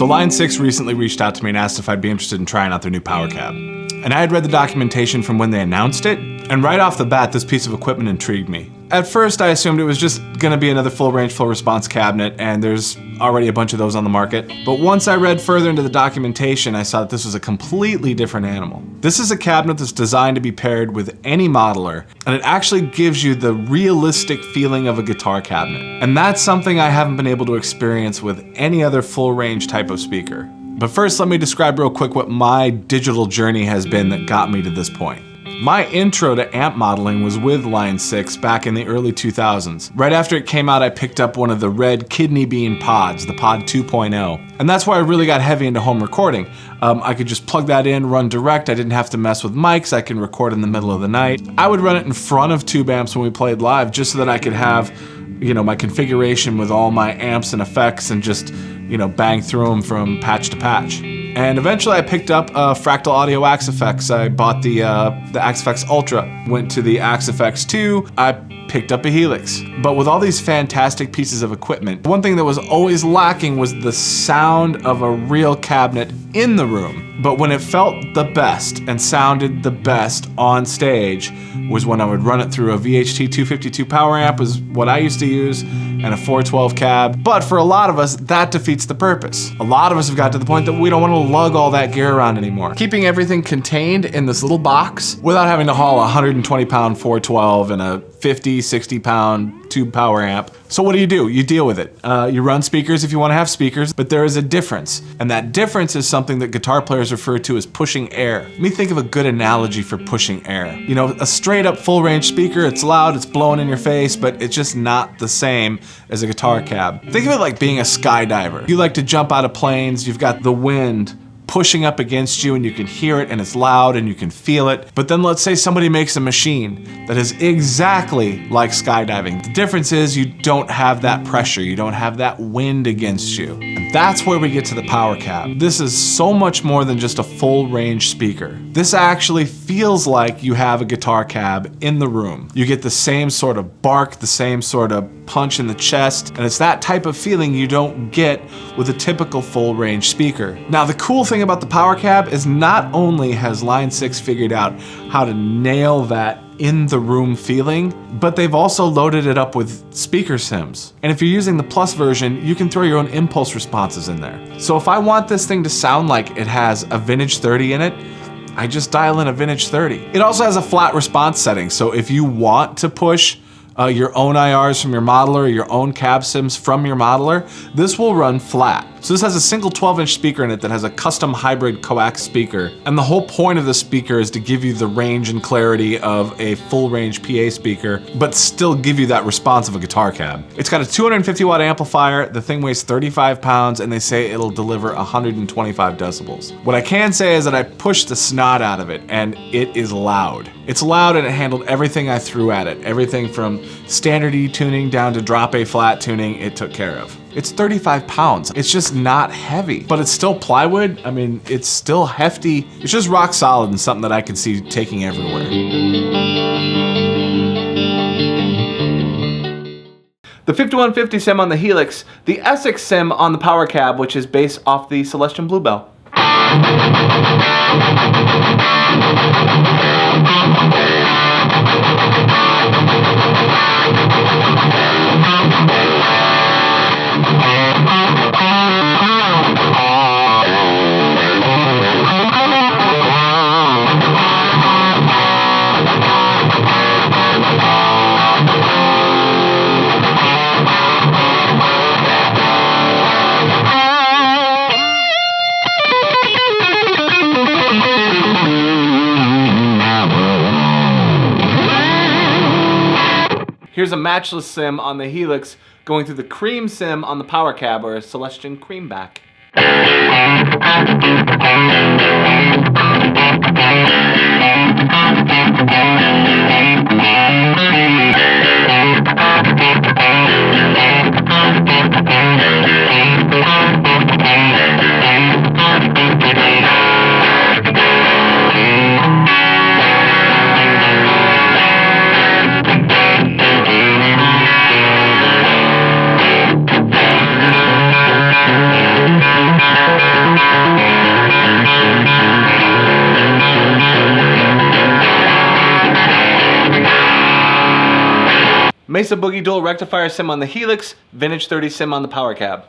So Line 6 recently reached out to me and asked if I'd be interested in trying out their new Powercab. And I had read the documentation from when they announced it, and right off the bat, this piece of equipment intrigued me. At first, I assumed it was just gonna be another full range, full response cabinet, and there's already a bunch of those on the market. But once I read further into the documentation, I saw that this was a completely different animal. This is a cabinet that's designed to be paired with any modeler, and it actually gives you the realistic feeling of a guitar cabinet. And that's something I haven't been able to experience with any other full range type of speaker. But first, let me describe real quick what my digital journey has been that got me to this point. My intro to amp modeling was with Line 6 back in the early 2000s. Right after it came out, I picked up one of the red kidney bean pods, the Pod 2.0. And that's where I really got heavy into home recording. I could just plug that in, run direct. I didn't have to mess with mics. I can record in the middle of the night. I would run it in front of tube amps when we played live just so that I could have, my configuration with all my amps and effects and just, bang through them from patch to patch. And eventually I picked up Fractal Audio Axe-Fx. I bought the Axe-Fx Ultra, went to the Axe-Fx 2, I picked up a Helix. But with all these fantastic pieces of equipment, one thing that was always lacking was the sound of a real cabinet in the room. But when it felt the best and sounded the best on stage was when I would run it through a VHT 252 power amp, was what I used to use, and a 412 cab. But for a lot of us, that defeats the purpose. A lot of us have got to the point that we don't want to lug all that gear around anymore. Keeping everything contained in this little box without having to haul a 120 pound 412 and a 50, 60 pound tube power amp. So what do? You deal with it. You run speakers if you want to have speakers, but there is a difference. And that difference is something that guitar players refer to as pushing air. Let me think of a good analogy for pushing air. A straight up full range speaker, it's loud, it's blowing in your face, but it's just not the same as a guitar cab. Think of it like being a skydiver. You like to jump out of planes, you've got the wind pushing up against you and you can hear it and it's loud and you can feel it. But then let's say somebody makes a machine that is exactly like skydiving. The difference is you don't have that pressure, you don't have that wind against you. And that's where we get to the Powercab. This is so much more than just a full range speaker. This actually feels like you have a guitar cab in the room. You get the same sort of bark, the same sort of punch in the chest, and it's that type of feeling you don't get with a typical full range speaker. Now the cool thing about the Powercab is not only has Line 6 figured out how to nail that in the room feeling, but they've also loaded it up with speaker sims. And if you're using the Plus version, you can throw your own impulse responses in there. So if I want this thing to sound like it has a Vintage 30 in it, I just dial in a Vintage 30. It also has a flat response setting, so if you want to push your own IRs from your modeler, your own cab sims from your modeler, this will run flat. So this has a single 12-inch speaker in it that has a custom hybrid coax speaker. And the whole point of the speaker is to give you the range and clarity of a full range PA speaker, but still give you that response of a guitar cab. It's got a 250 watt amplifier, the thing weighs 35 pounds, and they say it'll deliver 125 decibels. What I can say is that I pushed the snot out of it, and it is loud. It's loud and it handled everything I threw at it. Everything from standard E tuning down to drop A flat tuning, it took care of. It's 35 pounds. It's just not heavy, but it's still plywood. I mean, it's still hefty. It's just rock solid and something that I could see taking everywhere. The 5150 sim on the Helix, the Essex sim on the Powercab, which is based off the Celestion Bluebell. Here's a matchless sim on the Helix going through the cream sim on the Powercab, or a Celestion Creamback. Mesa Boogie Dual Rectifier Sim on the Helix, Vintage 30 Sim on the Powercab.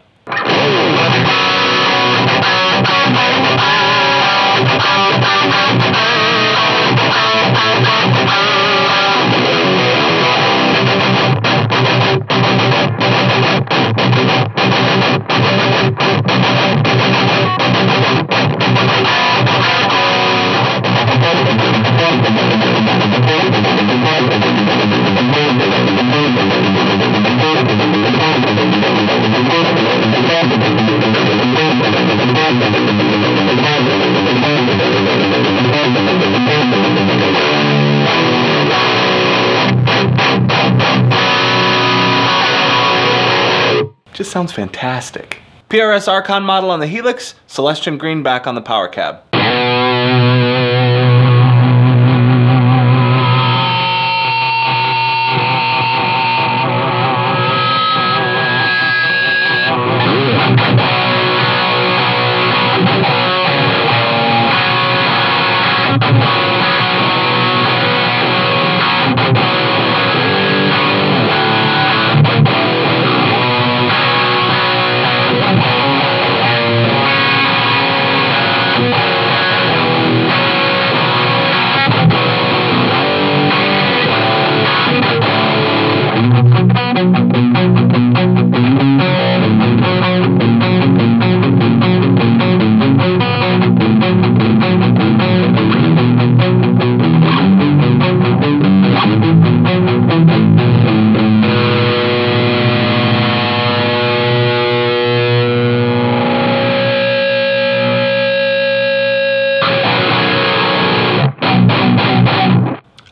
Just sounds fantastic. PRS Archon model on the Helix, Celestian Green back on the Powercab.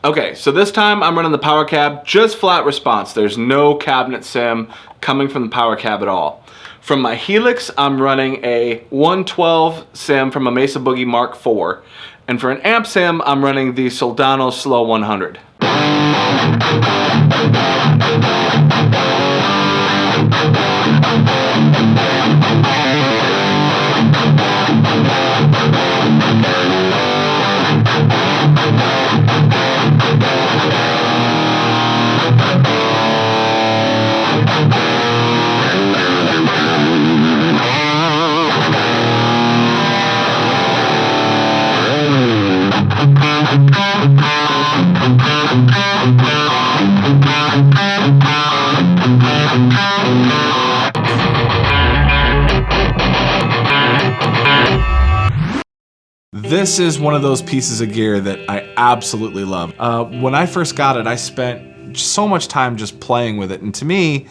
Okay, so this time I'm running the Powercab, just flat response. There's no cabinet sim coming from the Powercab at all. From my Helix, I'm running a 112 sim from a Mesa Boogie Mark IV. And for an amp sim, I'm running the Soldano Slow 100. This is one of those pieces of gear that I absolutely love. When I first got it, I spent so much time just playing with it, and to me,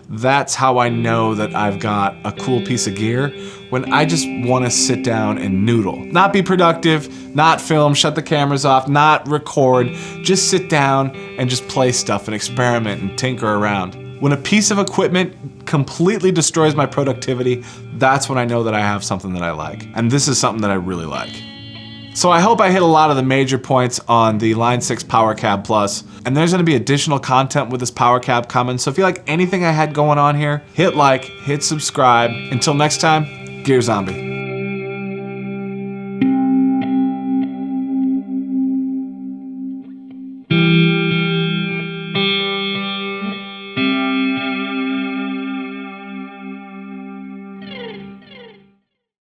that's how I know that I've got a cool piece of gear, when I just want to sit down and noodle. Not be productive, not film, shut the cameras off, not record, just sit down and just play stuff and experiment and tinker around. When a piece of equipment completely destroys my productivity, that's when I know that I have something that I like. And this is something that I really like. So I hope I hit a lot of the major points on the Line 6 Powercab Plus, and there's gonna be additional content with this Powercab coming, so if you like anything I had going on here, hit like, hit subscribe. Until next time, Gear Zombie.